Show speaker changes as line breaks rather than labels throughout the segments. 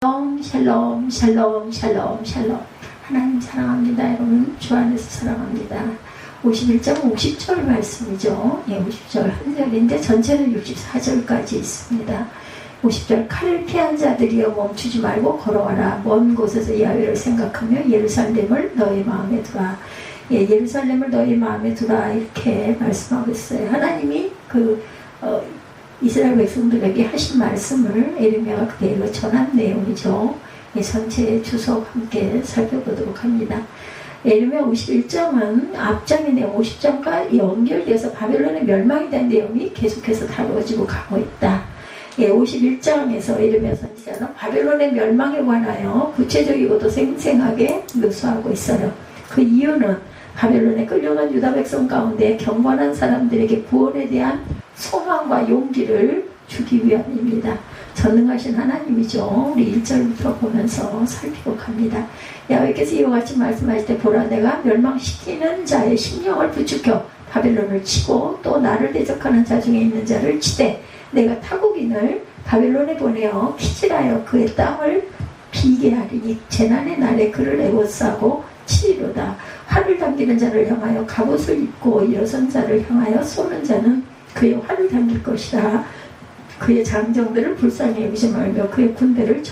샬롬 샬롬 샬롬 샬롬. 하나님 사랑합니다. 여러분 주 안에서 사랑합니다. 51장 50절 말씀이죠. 50절 한 절인데 전체는 64절까지 있습니다. 50절 칼을 피한 자들이여 멈추지 말고 걸어와라. 먼 곳에서 야훼를 생각하며 예루살렘을 너희 마음에 두라. 예루살렘을 너희 마음에 두라 이렇게 말씀하고 있어요. 하나님이 이스라엘 백성들에게 하신 말씀을 에레미야가 그대로 전한 내용이죠. 전체의 주석 함께 살펴보도록 합니다. 에레미야 51장은 앞장의 내용 50장과 연결돼서 바벨론의 멸망에 대한 내용이 계속해서 다루어지고 가고 있다. 51장에서 에레미야 선지자는 바벨론의 멸망에 관하여 구체적이고도 생생하게 묘사하고 있어요. 그 이유는 바벨론에 끌려간 유다 백성 가운데 경건한 사람들에게 구원에 대한 소망과 용기를 주기 위함입니다. 전능하신 하나님이죠. 우리 1절부터 보면서 살피고 갑니다. 야훼께서 이와 같이 말씀하실 때 보라 내가 멸망시키는 자의 심령을 부추겨 바벨론을 치고 또 나를 대적하는 자 중에 있는 자를 치되 내가 타국인을 바벨론에 보내어 키질하여 그의 땅을 비게 하리니 재난의 날에 그를 애워싸고 치리로다. 활을 당기는 자를 향하여 갑옷을 입고 일어선 자를 향하여 쏘는 자는 그의 활을 당길 것이라. 그의 장정들을 불쌍히 여기지 말며 그의 군대를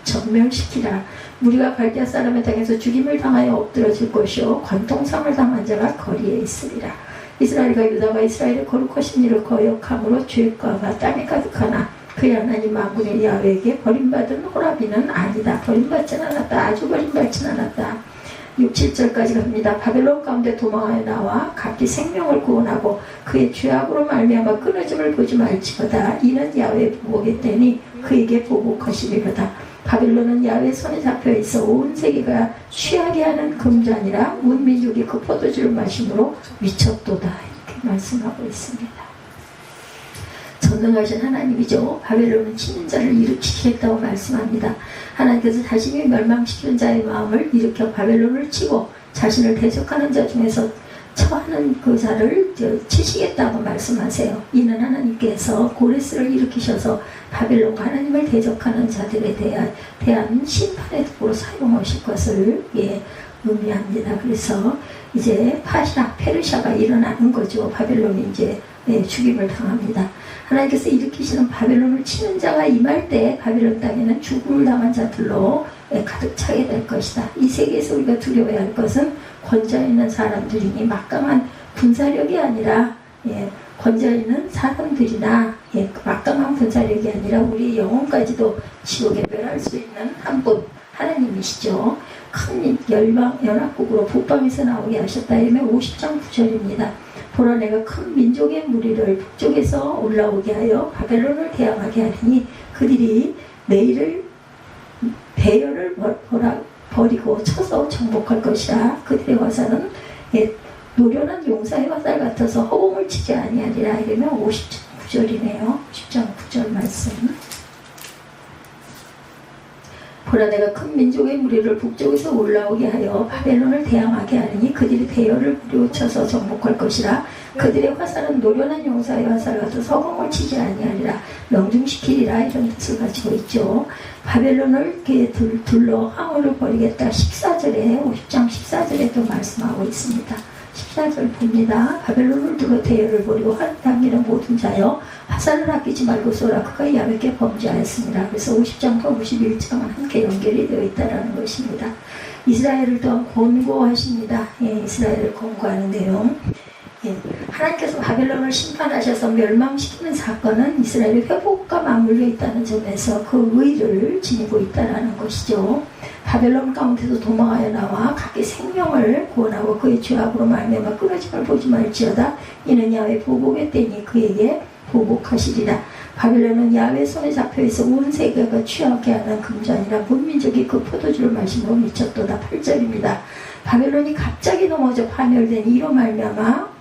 전멸시키라. 무리가 갈대아 사람의 땅에서 죽임을 당하여 엎드러질 것이요 관통상을 당한 자가 거리에 있으리라. 이스라엘과 유다가 이스라엘의 거룩하신 일을 거역함으로 죄과가 땅에 가득하나 그의 하나님 만군의 야훼에게 버림받은 호라비는 아니다. 버림받진 않았다. 아주 버림받진 않았다. 6, 7절까지 갑니다. 바벨론 가운데 도망하여 나와 각기 생명을 구원하고 그의 죄악으로 말미암아 끊어짐을 보지 말지어다. 이는 야훼의 보복의 때니 그에게 보복하시리로다. 바벨론은 야훼의 손에 잡혀있어 온 세계가 취하게 하는 금잔이라 온 민족이 그 포도주를 마심으로 미쳤도다. 이렇게 말씀하고 있습니다. 전능하신 하나님이죠. 바벨론은 치는 자를 일으키시겠다고 말씀합니다. 하나님께서 자신이 멸망시키는 자의 마음을 일으켜 바벨론을 치고 자신을 대적하는 자 중에서 처하는 그 자를 치시겠다고 말씀하세요. 이는 하나님께서 고레스를 일으키셔서 바벨론과 하나님을 대적하는 자들에 대한 심판의 도구로 사용하실 것을 의미합니다. 그래서 이제 페르시아가 일어나는 거죠. 바벨론이 이제 죽임을 당합니다. 하나님께서 일으키시는 바벨론을 치는 자가 임할 때 바벨론 땅에는 죽음을 당한 자들로 가득 차게 될 것이다. 이 세계에서 우리가 두려워야 할 것은 권좌있는 사람들이니 막강한 군사력이 아니라 권좌있는 사람들이나 막강한 군사력이 아니라 우리 영혼까지도 지옥에 멸할 수 있는 한 분 하나님이시죠. 큰 연합국으로 북방에서 나오게 하셨다. 이러면 50장 9절입니다. 보라 내가 큰 민족의 무리를 북쪽에서 올라오게 하여 바벨론을 대항하게 하리니 그들이 내일을 배열을 버리고 쳐서 정복할 것이라. 그들의 화살은 노련한 용사의 화살 같아서 허공을 치지 아니하리라. 이러면 50장 9절이네요. 10장 9절 말씀. 보라 내가 큰 민족의 무리를 북쪽에서 올라오게 하여 바벨론을 대항하게 하리니 그들이 대열을 부려쳐서 정복할 것이라. 그들의 화살은 노련한 용사의 화살 같아서 허공을 치지 아니하리라. 명중시키리라. 이런 뜻을 가지고 있죠. 바벨론을 이렇게 둘러 항우를 벌이겠다. 14절에 50장 14절에 또 말씀하고 있습니다. 14절 봅니다. 바벨론을 두고 대열을 벌이고 활을 당기는 모든 자여 화살을 아끼지 말고 쏘라. 그가 야훼께 범죄하였습니다. 그래서 50장과 51장은 함께 연결이 되어 있다는 것입니다. 이스라엘을 또한 권고하십니다. 이스라엘을 권고하는 내용. 하나님께서 바벨론을 심판하셔서 멸망시키는 사건은 이스라엘의 회복과 맞물려 있다는 점에서 그 의의를 지니고 있다는 것이죠. 바벨론 가운데서 도망하여 나와 각기 생명을 구원하고 그의 죄악으로 말미암아 끊어짐을 보지 말지어다. 이는 야훼 보복의 때니 그에게 보복하시리라. 바벨론은 야훼 손에 잡혀있어 온 세계가 취하게 하는 금잔이라 문민족이 그 포도주를 마시므로 미쳤도다. 8절입니다. 바벨론이 갑자기 넘어져 파멸된 이로 말미암아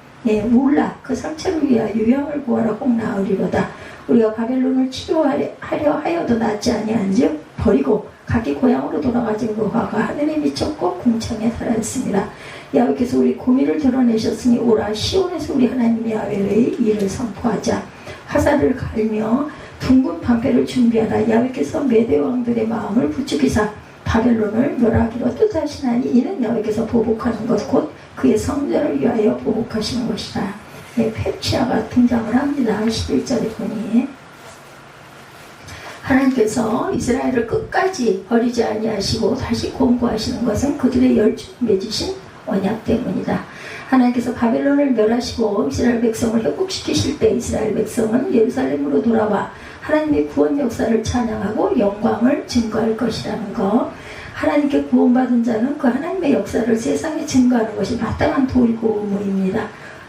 몰라 그 상처를 위하여 유양을 구하라 혹 나으리로다. 우리가 바벨론을 치료하려 하여도 낫지 아니한즉 버리고 각기 고향으로 돌아가진 그 화가 하늘에 미쳤고 궁창에 달하였습니다. 야훼께서 우리 고민을 드러내셨으니 오라 시온에서 우리 하나님 야훼의 일을 선포하자. 화살을 갈며 둥근 방패를 준비하라. 야훼께서 메대 왕들의 마음을 부추기사 바벨론을 멸하기로 뜻하시나니 이는 야훼께서 보복하는 것 곧 그의 성전을 위하여 보복하시는 것이다. 네, 페르시아가 등장을 합니다. 11절에 보니 하나님께서 이스라엘을 끝까지 버리지 아니하시고 다시 공고하시는 것은 그들의 열중을 맺으신 언약 때문이다. 하나님께서 바벨론을 멸하시고 이스라엘 백성을 회복시키실 때 이스라엘 백성은 예루살렘으로 돌아와 하나님의 구원 역사를 찬양하고 영광을 증거할 것이라는 것. 하나님께 구원받은 자는 그 하나님의 역사를 세상에 증거하는 것이 마땅한 도리고 의무입니다.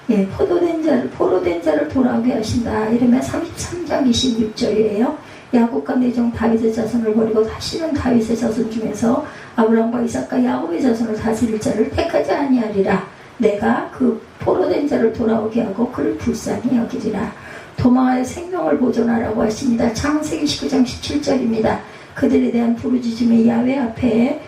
예, 포로된 자를 돌아오게 하신다. 이러면 33장 26절이에요. 야곱과 내종 다윗의 자손을 버리고 다시는 다윗의 자손 중에서 아브라함과 이삭과 야곱의 자손을 다스릴 자를 택하지 아니하리라. 내가 그 포로된 자를 돌아오게 하고 그를 불쌍히 여기리라. 도망하여 생명을 보존하라고 하십니다. 창세기 19장 17절입니다. 그들에 대한 부르짖음의 야훼 앞에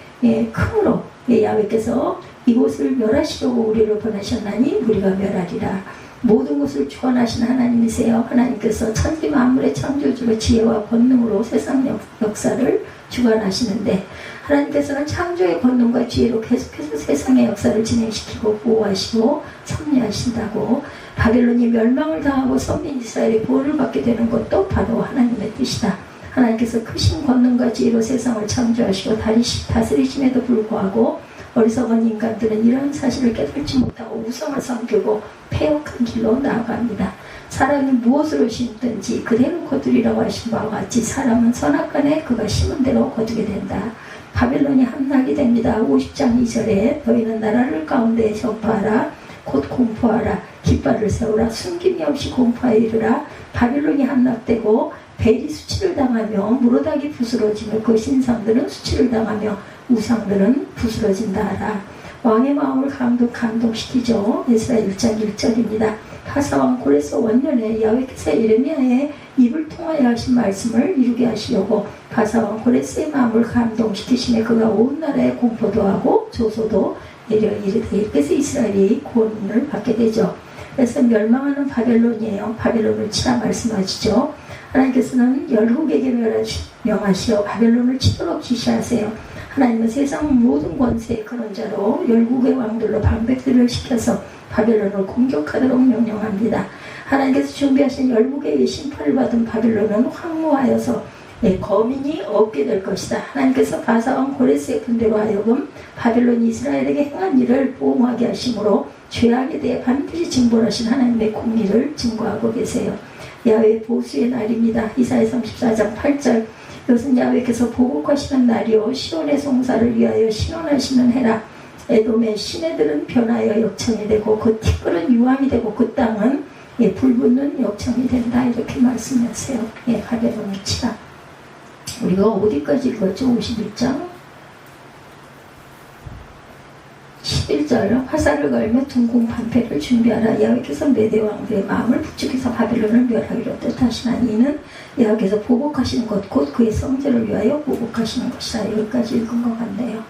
크므로 야훼께서 이곳을 멸하시려고 우리를 보내셨나니 우리가 멸하리라. 모든 것을 주관하신 하나님이세요. 하나님께서 천지 만물의 창조주로 지혜와 권능으로 세상 역사를 주관하시는데 하나님께서는 창조의 권능과 지혜로 계속해서 세상의 역사를 진행시키고 보호하시고 섭리하신다고. 바벨론이 멸망을 당하고 선민 이스라엘이 보호를 받게 되는 것도 바로 하나님의 뜻이다. 하나님께서 크신 권능과 지혜로 세상을 창조하시고 다스리심에도 불구하고 어리석은 인간들은 이런 사실을 깨닫지 못하고 우상을 섬기고 패역한 길로 나아갑니다. 사람이 무엇으로 심든지 그대로 거두리라고 하신 바와 같이 사람은 선악간에 그가 심은 대로 거두게 된다. 바벨론이 함락이 됩니다. 50장 2절에 너희는 나라를 가운데 전파하라. 곧 공포하라. 깃발을 세우라. 숨김이 없이 공포하여 이르라. 바벨론이 함락되고 벨이 수치를 당하며 무로닥이 부스러지며 그 신상들은 수치를 당하며 우상들은 부스러진다 하라. 왕의 마음을 감동시키죠. 에스라 1장 1절입니다. 바사왕 고레스 원년에 야훼께서 예레미야의 입을 통하여 하신 말씀을 이루게 하시려고 바사왕 고레스의 마음을 감동시키심에 그가 온 나라에 공포도 하고 조소도 내려 이르되 이렇게 이스라엘이 구원을 받게 되죠. 그래서 멸망하는 바벨론이에요. 바벨론을 치라 말씀하시죠. 하나님께서는 열국에게 명하시어 바벨론을 치도록 지시하세요. 하나님은 세상 모든 권세의 근원자로 열국의 왕들로 방백들을 시켜서 바벨론을 공격하도록 명령합니다. 하나님께서 준비하신 열국의 심판을 받은 바벨론은 황무하여서 거민이 없게 될 것이다. 하나님께서 바사왕 고레스의 군대로 하여금 바벨론이 이스라엘에게 행한 일을 보호하게 하심으로 죄악에 대해 반드시 징벌하신 하나님의 공의를 증거하고 계세요. 야훼 보수의 날입니다. 이사야 34장 8절 이것은 야훼께서 보복하시는 날이요 시온의 송사를 위하여 신원하시는 해라. 에돔의 시내들은 변하여 역청이 되고 그 티끌은 유황이 되고 그 땅은 불붙는 역청이 된다. 이렇게 말씀하세요. 바벨론을 치라. 우리가 어디까지 읽었죠? 51장 11절 화살을 걸며 둥근 방패를 준비하라. 야훼께서 메대 왕들의 마음을 부추기사 바벨론을 멸하기로 뜻하시나니 이는 야훼께서 보복하시는 것 곧 그의 성전을 위하여 보복하시는 것이라. 여기까지 읽은 것 같네요.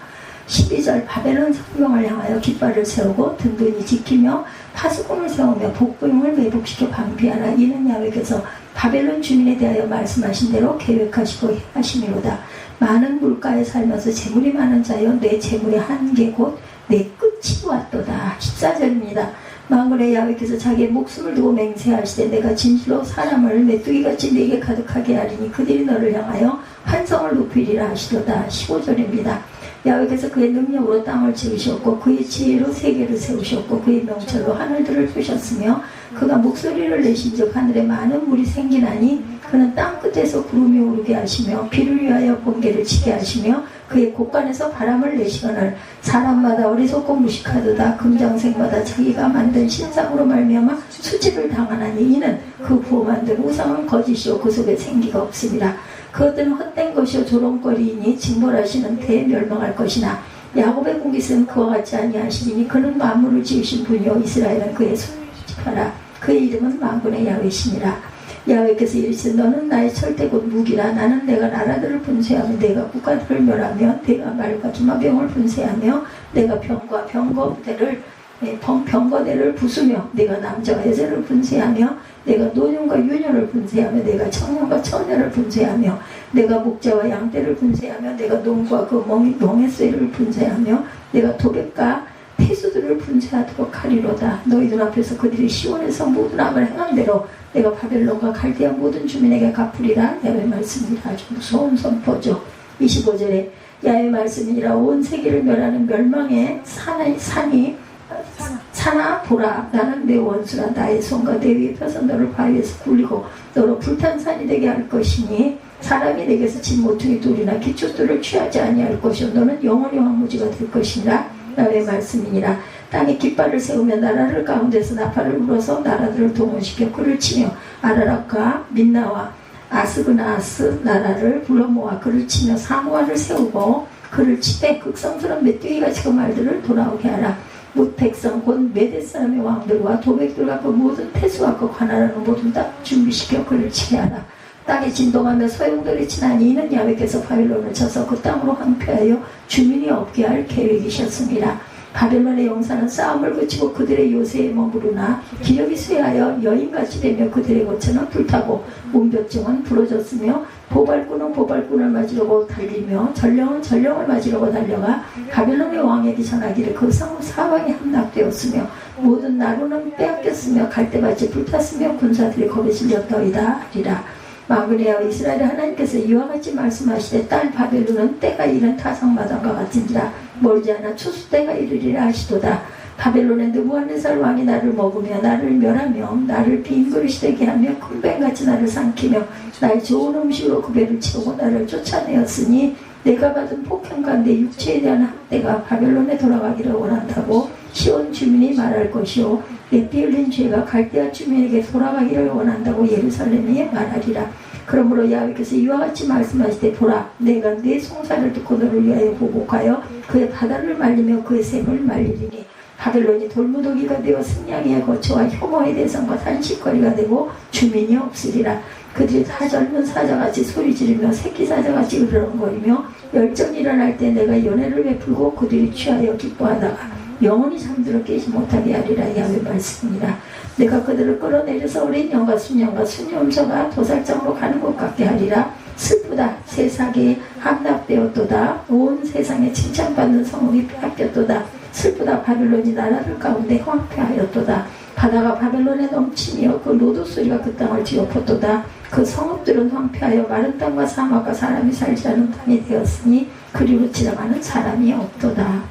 12절 바벨론 성경을 향하여 깃발을 세우고 든든히 지키며 파수꾼을 세우며 복부용을 매복시켜 방비하라. 이는 야훼께서 바벨론 주민에 대하여 말씀하신 대로 계획하시고 하심이로다. 많은 물가에 살면서 재물이 많은 자여 내 재물의 한계 곧 내 끝이 왔도다. 14절입니다. 만군의 야훼께서 자기의 목숨을 두고 맹세하시되 내가 진실로 사람을 메뚜기같이 내게 가득하게 하리니 그들이 너를 향하여 환성을 높이리라 하시도다. 15절입니다. 야훼께서 그의 능력으로 땅을 지으셨고 그의 지혜로 세계를 세우셨고 그의 명철로 하늘들을 펴셨으며 그가 목소리를 내신즉 하늘에 많은 물이 생기나니 그는 땅 끝에서 구름이 오르게 하시며 비를 위하여 번개를 치게 하시며 그의 곳간에서 바람을 내시거늘 사람마다 어리석고 무식하도다. 금장색마다 자기가 만든 신상으로 말미암아 수치를 당하나니 이는 그 부어 만든 우상은 거짓이요 그 속에 생기가 없습니다. 그것들은 헛된 것이요 조롱거리이니 징벌하시는 대에 멸망할 것이나 야곱의 공깃은 그와 같지 아니하시리니 그는 만물을 지으신 분이요 이스라엘은 그의 손을 지켜라. 그의 이름은 만군의 야훼시니라. 야훼께서 이르시되 너는 나의 철대 곧 무기라. 나는 내가 나라들을 분쇄하며 내가 국가들을 멸하며 내가 말과 기마병을 분쇄하며 내가 병과 병거 부대를 병거대를 부수며 내가 남자와 여자를 분쇄하며 내가 노년과 유년을 분쇄하며 내가 청년과 처녀를 분쇄하며 내가 목자와 양떼를 분쇄하며 내가 농과 그 멍에쇠를 분쇄하며 내가 도백과 태수들을 분쇄하도록 하리로다. 너희 눈앞에서 그들이 시온에서 모든 악을 행한 대로 내가 바벨론과 갈대아 모든 주민에게 갚으리라. 야훼 말씀이라. 아주 무서운 선포죠. 25절에 야훼 말씀이라. 온 세계를 멸하는 멸망의 산이 산아 보라. 나는 내 원수라. 나의 손과 내 위에 펴서 너를 바위에서 굴리고 너로 불탄 산이 되게 할 것이니 사람이 내게서 진 모퉁이 돌이나 기초돌을 취하지 아니할 것이요 너는 영원히 황무지가 될 것이니라. 야훼 말씀이니라. 땅에 깃발을 세우며 나라를 가운데서 나팔을 불어서 나라들을 동원시켜 그를 치며 아라락과 민나와 아스그나스 나라를 불러 모아 그를 치며 사무아를 세우고 그를 치되 극성스러운 메뚜기같이 그 말들을 돌아오게 하라. 뭇 백성 곧 메대 사람의 왕들과 도백들과 그 모든 태수와 그 관할하는 모든 땅 준비시켜 그를 치게 하라. 땅에 진동하며 소용돌이 치나니 이는 야훼께서 바벨론을 쳐서 그 땅으로 황폐하여 주민이 없게 할 계획이셨습니다. 바벨론의 용사는 싸움을 그치고 그들의 요새에 머무르나 기력이 쇠하여 여인같이 되며 그들의 거처는 불타고 웅벽증은 부러졌으며 보발꾼은 맞으려고 달리며 전령은 전령을 맞으려고 달려가 바벨론의 왕에게 전하기를 그 성 사방에 함락되었으며 모든 나루는 빼앗겼으며 갈대밭이 불탔으며 군사들이 겁에 질렸더이다 하리라. 마그네여 이스라엘 하나님께서 이와 같이 말씀하시되 딸 바벨론은 때가 이른 타상마당과 같은지라 멀지 않아 추수 때가 이르리라 하시도다. 바벨론의 느부갓네살 왕이 나를 먹으며 나를 멸하며 나를 빈 그릇이 되게 하며 큰 뱀같이 나를 삼키며 나의 좋은 음식으로 그 배를 채우고 나를 쫓아내었으니 내가 받은 폭행과 내 육체에 대한 학대가 바벨론에 돌아가기를 원한다고 시온 주민이 말할 것이요 내 피 흘린 죄가 갈대아 주민에게 돌아가기를 원한다고 예루살렘이 말하리라. 그러므로 야훼께서 이와 같이 말씀하시되 보라 내가 내 송사를 듣고 너를 위하여 보복하여 그의 바다를 말리며 그의 샘을 말리리니 바벨론이 돌무더기가 되어 승냥이의 거처와 혐오의 대상과 단식거리가 되고 주민이 없으리라. 그들이 다 젊은 사자같이 소리 지르며 새끼 사자같이 으르렁거리며 열전이 일어날 때 내가 연회를 베풀고 그들이 취하여 기뻐하다가 영원히 잠들어 깨지 못하게 하리라. 야훼 말씀이라. 내가 그들을 끌어내려서 어린 양과 순염소가 도살장으로 가는 것 같게 하리라. 슬프다. 세상에 함락되었도다. 온 세상에 칭찬받는 성읍이 빼앗겼도다. 슬프다. 바벨론이 나라들 가운데 황폐하였도다. 바다가 바벨론에 넘치며 그 노도 소리가 그 땅을 뒤엎었도다. 그 성읍들은 황폐하여 마른 땅과 사막과 사람이 살지 않은 땅이 되었으니 그리로 지나가는 사람이 없도다.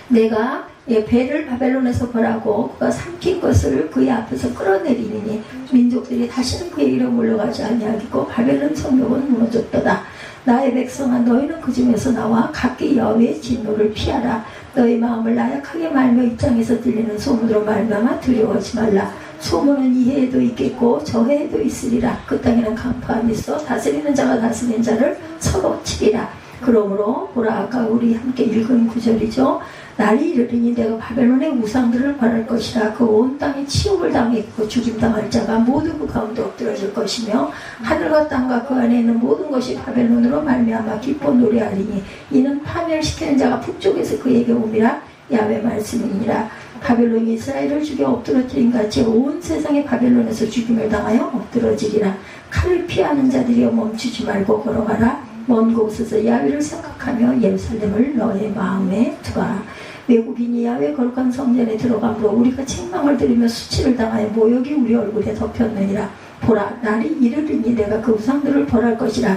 내가 배를 바벨론에서 벌하고 그가 삼킨 것을 그의 앞에서 끌어내리니 민족들이 다시는 그에게로 몰려가지 아니하겠고 바벨론 성벽은 무너졌도다. 나의 백성아 너희는 그 중에서 나와 각기 여호와의 진노를 피하라. 너희 마음을 나약하게 말며 입장에서 들리는 소문으로 말미암아 두려워하지 말라. 소문은 이 해에도 있겠고 저 해에도 있으리라. 그 땅에는 강파함이 있어 다스리는 자가 다스리는 자를 서로 치리라. 그러므로 보라 아까 우리 함께 읽은 구절이죠. 날이 이르리니 내가 바벨론의 우상들을 벌할 것이라. 그 온 땅에 치욕을 당했고 죽임당할 자가 모두 그 가운데 엎드러질 것이며 하늘과 땅과 그 안에 있는 모든 것이 바벨론으로 말미암아 기뻐 노래하리니 이는 파멸시키는 자가 북쪽에서 그에게 옴이라. 야훼 말씀이니라. 바벨론이 이스라엘을 죽여 엎드러뜨린 같이 온 세상에 바벨론에서 죽임을 당하여 엎드러지리라. 칼을 피하는 자들이여 멈추지 말고 걸어가라. 먼 곳에서 야훼를 생각하며 예루살렘을 너의 마음에 두라. 외국인이 야훼 거룩한 성전에 들어가므로 우리가 책망을 들으며 수치를 당하여 모욕이 우리 얼굴에 덮였느니라. 보라 날이 이르리니 내가 그 우상들을 벌할 것이라.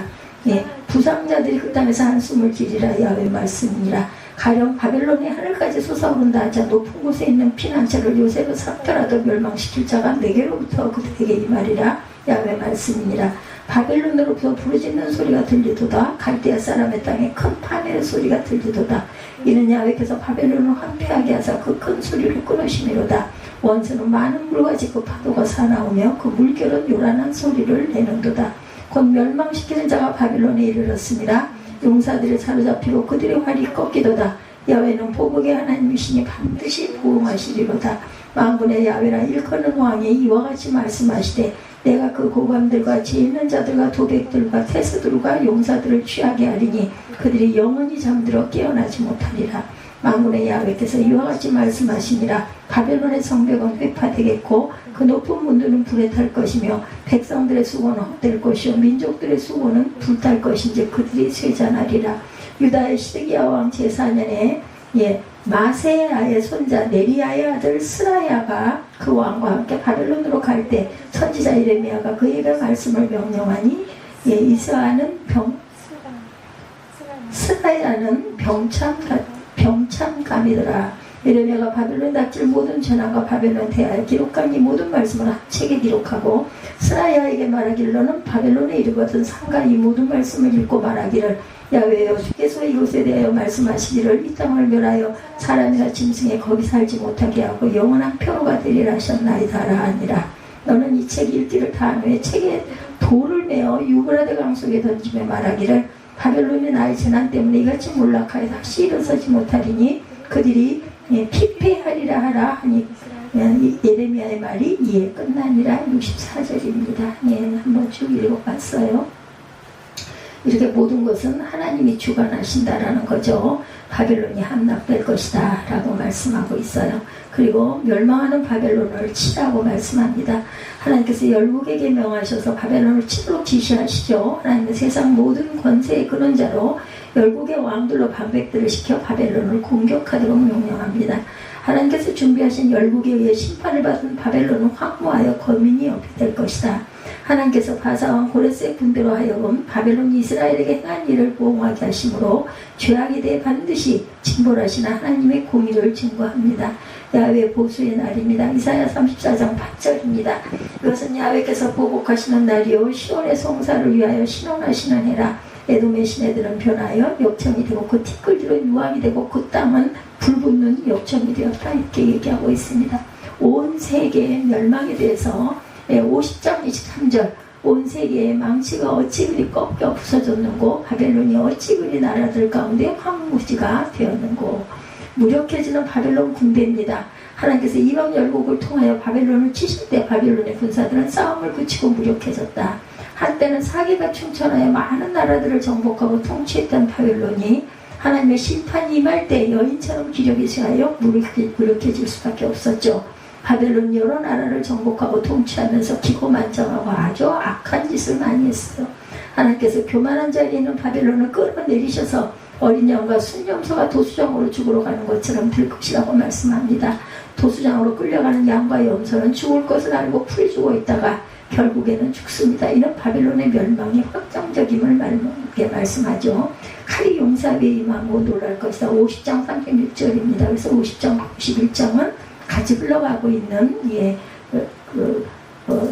부상자들이 그 땅에서 한숨을 지리라. 야훼 말씀이니라. 가령 바벨론이 하늘까지 솟아오른다 하자 높은 곳에 있는 피난처를 요새로 삭혀라도 멸망시킬 자가 내게로부터 그들에게 이 말이라. 야훼 말씀이니라. 바벨론으로부터 부르짖는 소리가 들리도다. 갈대아 사람의 땅에 큰 파멸의 소리가 들리도다. 이는 야훼께서 바벨론을 황폐하게 하사 그 큰 소리를 끊으시미로다. 원수는 많은 물과 짙고 파도가 사나우며 그 물결은 요란한 소리를 내는도다. 곧 멸망시키는 자가 바벨론에 이르렀습니다. 용사들이 사로잡히고 그들의 활이 꺾이도다. 야훼는 보복의 하나님이시니 반드시 보응하시리로다. 만군의 야훼라 일컫는 왕이 이와 같이 말씀하시되 내가 그 고관들과 지혜 있는 자들과 도백들과 태스들과 용사들을 취하게 하리니 그들이 영원히 잠들어 깨어나지 못하리라. 만군의 야훼께서 이와 같이 말씀하시니라. 바벨론의 성벽은 회파되겠고 그 높은 문들은 불에 탈 것이며 백성들의 수고는 헛될 것이요 민족들의 수고는 불탈 것인지 그들이 쇠잔하리라. 유다의 시드기야 왕 제4년에 마세야의 손자 네리야의 아들 스라야가 그 왕과 함께 바벨론으로 갈 때 선지자 예레미야가 그에게 말씀을 명령하니 스라야는 병참감이더라. 예레미야가 바벨론 닥칠 모든 전함과 바벨론 대하여 기록한 이 모든 말씀을 한 책에 기록하고 스라야에게 말하기를 너는 바벨론에 이르거든 상가 이 모든 말씀을 읽고 말하기를 야훼여 주께서 이곳에 대하여 말씀하시기를 이 땅을 멸하여 사람이나 짐승에 거기 살지 못하게 하고 영원한 표로가 되리라 하셨나이다라 하니라. 너는 이 책 읽기를 다한 후에 책에 돌을 메어 유브라데 강 속에 던지며 말하기를 바벨론이 나의 재난 때문에 이같이 몰락하여 다시 일어서지 못하리니 그들이 피폐하리라 하라 하니 예레미야의 말이 이에 끝나니라. 64절입니다. 한번 쭉 읽어봤어요. 이렇게 모든 것은 하나님이 주관하신다라는 거죠. 바벨론이 함락될 것이다 라고 말씀하고 있어요. 그리고 멸망하는 바벨론을 치라고 말씀합니다. 하나님께서 열국에게 명하셔서 바벨론을 치도록 지시하시죠. 하나님은 세상 모든 권세의 근원자로 열국의 왕들로 방백들을 시켜 바벨론을 공격하도록 명령합니다. 하나님께서 준비하신 열국에 의해 심판을 받은 바벨론은 황무하여 거민이 없게 될 것이다. 하나님께서 바사왕 고레스의 군대로 하여금 바벨론이 이스라엘에게 행한 일을 보응하게 하심으로 죄악에 대해 반드시 징벌하시는 하나님의 공의를 증거합니다. 야훼 보수의 날입니다. 이사야 34장 8절입니다. 이것은 야훼께서 보복하시는 날이요 시온의 성사를 위하여 신원하시는 해라. 에돔의 시내들은 변하여 역청이 되고 그 티끌들은 유황이 되고 그 땅은 불붙는 역청이 되었다. 이렇게 얘기하고 있습니다. 온 세계의 멸망에 대해서 50장 23절 온 세계의 망치가 어찌 그리 꺾여 부서졌는고 바벨론이 어찌 그리 나라들 가운데 황무지가 되었는고. 무력해지는 바벨론 군대입니다. 하나님께서 이방 열국을 통하여 바벨론을 치실 때 바벨론의 군사들은 싸움을 그치고 무력해졌다. 한때는 사기가 충천하여 많은 나라들을 정복하고 통치했던 바벨론이 하나님의 심판이 임할 때 여인처럼 기력이 쇠하여 무력해질 수밖에 없었죠. 바벨론 여러 나라를 정복하고 통치하면서 기고만장하고 아주 악한 짓을 많이 했어요. 하나님께서 교만한 자리에 있는 바벨론을 끌어내리셔서 어린 양과 순념소가 도수장으로 죽으러 가는 것처럼 될 것이라고 말씀합니다. 도수장으로 끌려가는 양과 염소는 죽을 것을 알고 풀이 죽어 있다가 결국에는 죽습니다. 이는 바벨론의 멸망이 확정적임을 말씀하죠. 칼이 용사 위에 임하고 놀랄 것이다. 50장 36절입니다. 그래서 50장 51장은 같이 흘러가고 있는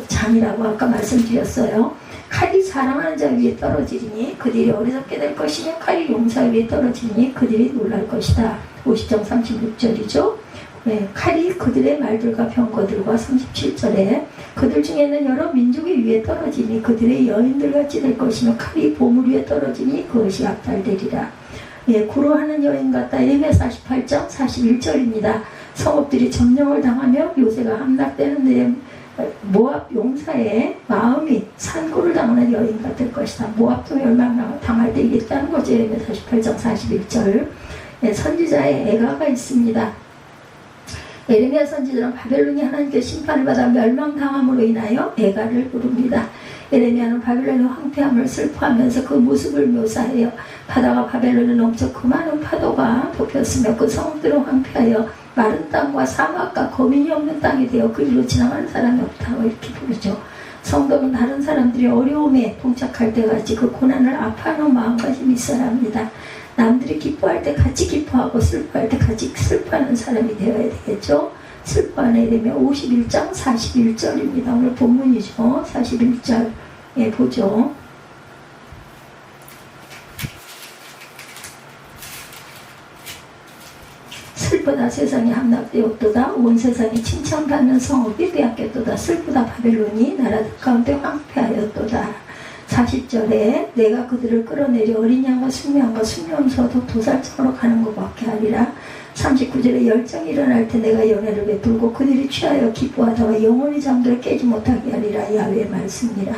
장이라고 아까 말씀드렸어요. 칼이 사랑하는 자 위에 떨어지리니 그들이 어리석게 될 것이며 칼이 용사 위에 떨어지니 그들이 놀랄 것이다. 50장 36절이죠. 칼이 그들의 말들과 병거들과 37절에 그들 중에는 여러 민족의 위에 떨어지니 그들의 여인들같이 될 것이며 칼이 보물 위에 떨어지니 그것이 압달되리라. 구로하는 여인 같다. 예레미야 48장 41절입니다. 성읍들이 점령을 당하며 요새가 함락되는 모압 용사의 마음이 산고를 당하는 여인과 될 것이다. 모압도 멸망당할 때 있다는 거죠. 예레미야 48장 41절. 선지자의 애가가 있습니다. 예레미야 선지자는 바벨론이 하나님께 심판을 받아 멸망당함으로 인하여 애가를 부릅니다. 예레미야는 바벨론의 황폐함을 슬퍼하면서 그 모습을 묘사해요. 바다가 바벨론에 넘쳐 그 많은 파도가 덮였으며 그 성읍들은 황폐하여 마른 땅과 사막과 거민이 없는 땅이 되어 그리로 지나가는 사람이 없다고 이렇게 부르죠. 성도는 다른 사람들이 어려움에 봉착할 때까지 그 고난을 아파하는 마음가짐이 있어야 합니다. 남들이 기뻐할 때 같이 기뻐하고 슬퍼할 때 같이 슬퍼하는 사람이 되어야 되겠죠. 슬퍼하는 예레미야 51장 41절입니다. 오늘 본문이죠. 41절 보죠. 슬프다 세상이 함락되었도다. 온 세상이 칭찬받는 성읍이 빼앗겼도다. 슬프다 바벨론이 나라들 가운데 황폐하였도다. 40절에 내가 그들을 끌어내려 어린 양과 순명과 순념소도 도살장으로 가는 것밖에 하리라. 39절에 열정이 일어날 때 내가 연회를 베풀고 그들이 취하여 기뻐하다가 영원히 잠들어 깨지 못하게 하리라. 야훼의 말씀이라.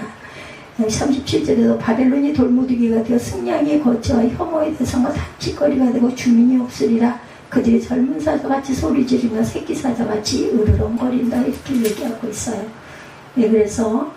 37절에도 바벨론이 돌무더기가 되어 승냥이 거처와 혐오의 대상과 단짓거리가 되고 주민이 없으리라. 그들이 젊은 사자같이 소리 지르며 새끼 사자같이 으르렁거린다 이렇게 얘기하고 있어요. 예, 그래서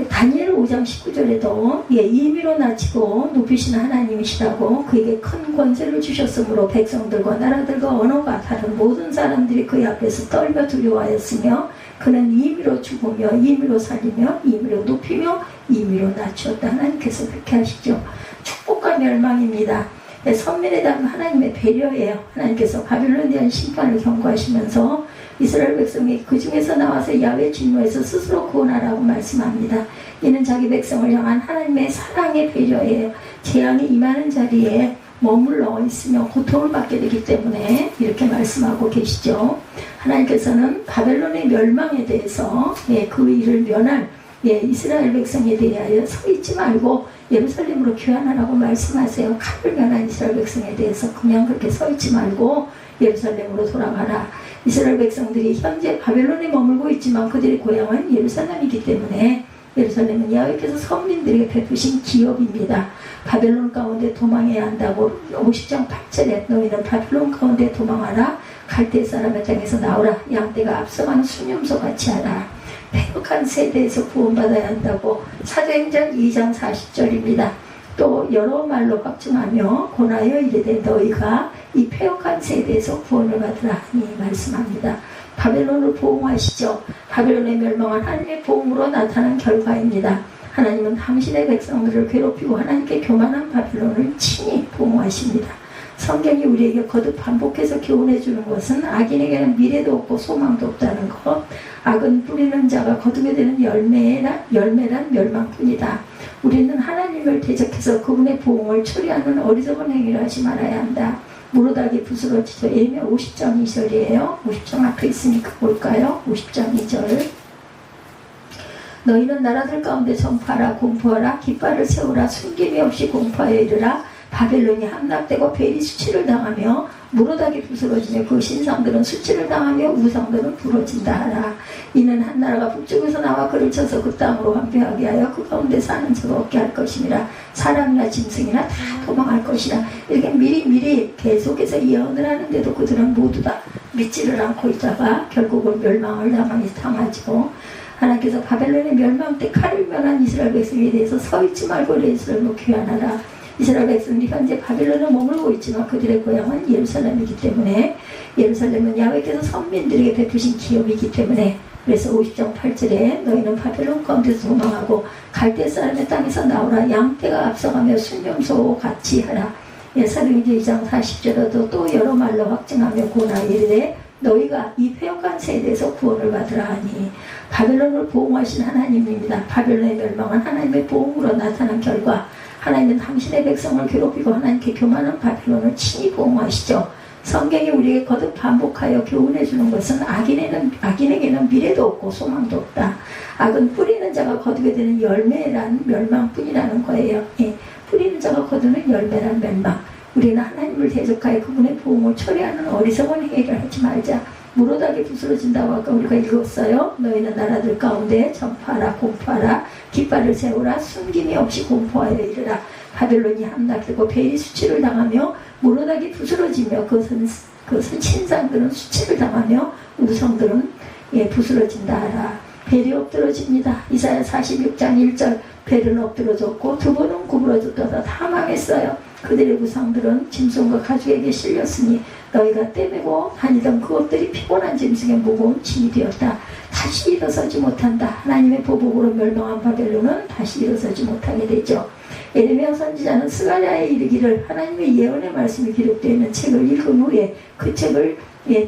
다니엘 5장 19절에도 임의로 낮추고 높이신 하나님이시라고 그에게 큰 권세를 주셨으므로 백성들과 나라들과 언어가 다른 모든 사람들이 그의 앞에서 떨며 두려워하였으며 그는 임의로 죽으며 임의로 살리며 임의로 높이며 임의로 낮추었다. 하나님께서 그렇게 하시죠. 축복과 멸망입니다. 선민에 대한 하나님의 배려예요. 하나님께서 바빌론에 대한 심판을 경고하시면서 이스라엘 백성이 그 중에서 나와서 야훼 진노에서 스스로 구원하라고 말씀합니다. 이는 자기 백성을 향한 하나님의 사랑의 배려예요. 재앙이 임하는 자리에 머물러 있으며 고통을 받게 되기 때문에 이렇게 말씀하고 계시죠. 하나님께서는 바벨론의 멸망에 대해서 그 일을 면할 이스라엘 백성에 대하여 서 있지 말고 예루살렘으로 귀환하라고 말씀하세요. 칼을 면한 이스라엘 백성에 대해서 그냥 그렇게 서 있지 말고 예루살렘으로 돌아가라. 이스라엘 백성들이 현재 바벨론에 머물고 있지만 그들의 고향은 예루살렘이기 때문에 예루살렘은 야훼께서 선민들에게 베푸신 기업입니다. 바벨론 가운데 도망해야 한다고 50장 8절에 너희는 바벨론 가운데 도망하라. 갈대 사람의 땅에서 나오라. 양떼가 앞서가는 수념소 같이 하라. 패역한 세대에서 구원받아야 한다고 사도행전 2장 40절입니다. 또 여러 말로 확증하며 권하여 이르되 너희가 이 패역한 세대에서 구원을 받으라 하니 말씀합니다. 바벨론을 보응하시죠. 바벨론의 멸망은 하나님의 보응으로 나타난 결과입니다. 하나님은 당신의 백성들을 괴롭히고 하나님께 교만한 바벨론을 친히 보응하십니다. 성경이 우리에게 거듭 반복해서 교훈해 주는 것은 악인에게는 미래도 없고 소망도 없다는 것, 악은 뿌리는 자가 거두게 되는 열매란 멸망뿐이다. 우리는 하나님을 대적해서 그분의 보응을 초래하는 어리석은 행위를 하지 말아야 한다. 무릇하게 부스러지죠. 예레미야 50장 2절이에요. 50장 앞에 있으니까 볼까요? 50장 2절. 너희는 나라들 가운데 전파하라. 공포하라. 깃발을 세우라. 숨김이 없이 공포하여 이르라. 바벨론이 함락되고 벨이 수치를 당하며 무릇하게 부스러지며 그 신상들은 수치를 당하며 우상들은 부러진다 하라. 이는 한 나라가 북쪽에서 나와 그를 쳐서 그 땅으로 황폐하게 하여 그 가운데 사는 자가 없게 할 것이니라. 사람이나 짐승이나 다 도망할 것이라. 이렇게 미리 계속해서 예언을 하는데도 그들은 모두 다 믿지를 않고 있다가 결국은 멸망을 당하죠. 하나님께서 바벨론의 멸망 때 칼을 면한 이스라엘 백성에 대해서 서 있지 말고 예루살렘으로 귀환하라. 이스라엘 백성들이 현재 바벨론에 머물고 있지만 그들의 고향은 예루살렘이기 때문에 예루살렘은 야훼께서 선민들에게 베푸신 기업이기 때문에 그래서 50장 8절에 너희는 바벨론 가운데서 도망하고 갈대 사람의 땅에서 나오라. 양떼가 앞서가며 순념소 같이 하라. 사도행전 2장 40절에도 또 여러 말로 확증하며 고나 이르되 너희가 이 패역한 세대에서 구원을 받으라 하니 바벨론을 보응하신 하나님입니다. 바벨론의 멸망은 하나님의 보응으로 나타난 결과 하나님은 당신의 백성을 괴롭히고 하나님께 교만한 바벨론을 친히 보응하시죠. 성경이 우리에게 거듭 반복하여 교훈해 주는 것은 악인에게는 미래도 없고 소망도 없다. 악은 뿌리는 자가 거두게 되는 열매란 멸망뿐이라는 거예요. 뿌리는 자가 거두는 열매란 멸망. 우리는 하나님을 대적하여 그분의 보응을 초래하는 어리석은 행위를 하지 말자. 무릇하게 부스러진다고 아까 우리가 읽었어요. 너희는 나라들 가운데 전파하라. 공포하라. 깃발을 세우라. 숨김이 없이 공포하여 이르라. 바벨론이 함락되고 벨이 수치를 당하며 무릇하게 부스러지며 그것은 신상들은 수치를 당하며 우성들은 부스러진다 하라. 벨이 엎드러집니다. 이사야 46장 1절 벨은 엎드러졌고 두 번은 구부러졌다. 다 망했어요. 그들의 우상들은 짐승과 가죽에게 실렸으니 너희가 떼매고 다니던 그것들이 피곤한 짐승의 무거운 짐이 되었다. 다시 일어서지 못한다. 하나님의 보복으로 멸망한 바벨론은 다시 일어서지 못하게 되죠. 예레미야 선지자는 스가랴에 이르기를 하나님의 예언의 말씀이 기록되어 있는 책을 읽은 후에 그 책을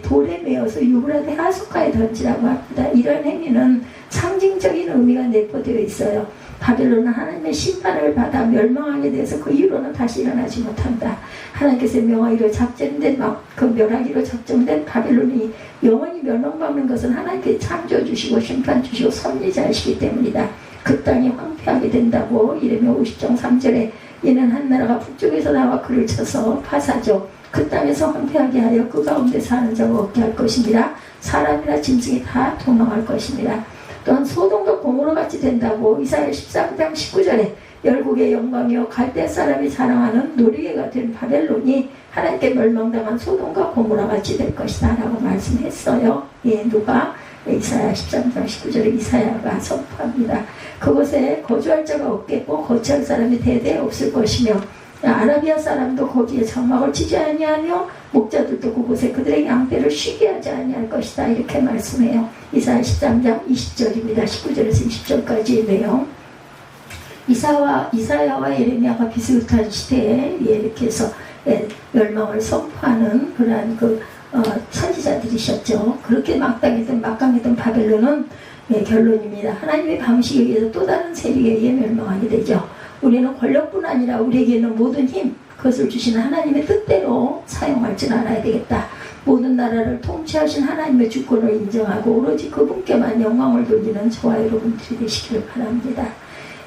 돌에 메어서 유브라데 하수가에 던지라고 합니다. 이런 행위는 상징적인 의미가 내포되어 있어요. 바벨론은 하나님의 심판을 받아 멸망하게 돼서 그 이후로는 다시 일어나지 못한다. 하나님께서 명하기로 작정된 그 멸하기로 작정된 바벨론이 영원히 멸망받는 것은 하나님께 창조 주시고 심판 주시고 섭리자이시기 때문이다. 그 땅이 황폐하게 된다고 예레미야 50장 3절에 이는 한 나라가 북쪽에서 나와 그를 쳐서 파사죠. 그 땅에서 황폐하게 하여 그 가운데 사는 자가 없게 할 것입니다. 사람이나 짐승이 다 도망할 것입니다. 또한 소돔과 고모라 같이 된다고 이사야 13장 19절에 열국의 영광이요 갈대 사람이 자랑하는 놀이개가 된 바벨론이 하나님께 멸망당한 소돔과 고모라 같이 될 것이다 라고 말씀했어요. 예, 누가? 이사야 13장 19절에 이사야가 선포합니다. 그곳에 거주할 자가 없겠고 거처할 사람이 대대에 없을 것이며 아라비아 사람도 거기에 장막을 치지 아니하며 목자들도 그곳에 그들의 양떼를 쉬게 하지 아니할 것이다 이렇게 말씀해요. 이사야 13장 20절입니다. 19절에서 20절까지의 내용. 이사야와 예레미야가 비슷한 시대에 이렇게 해서 멸망을 선포하는 그러한 선지자들이셨죠. 그렇게 막강했던 바벨론은 결론입니다. 하나님의 방식에 의해서 또 다른 세력에 의해 멸망하게 되죠. 우리는 권력뿐 아니라 우리에게는 모든 힘, 그것을 주시는 하나님의 뜻대로 사용할 줄 알아야 되겠다. 모든 나라를 통치하신 하나님의 주권을 인정하고 오로지 그분께만 영광을 돌리는 저와 여러분들이 되시기를 바랍니다.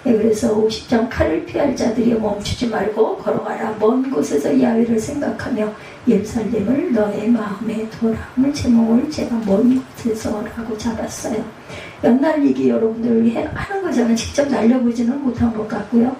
그래서 50장 칼을 피할 자들이 멈추지 말고 걸어가라. 먼 곳에서 야훼를 생각하며 예루살렘을 너의 마음에 두라. 오늘 제목을 제가 먼 곳에서 라고 잡았어요. 연날리기 여러분들 하는 거 저는 직접 날려보지는 못한 것 같고요.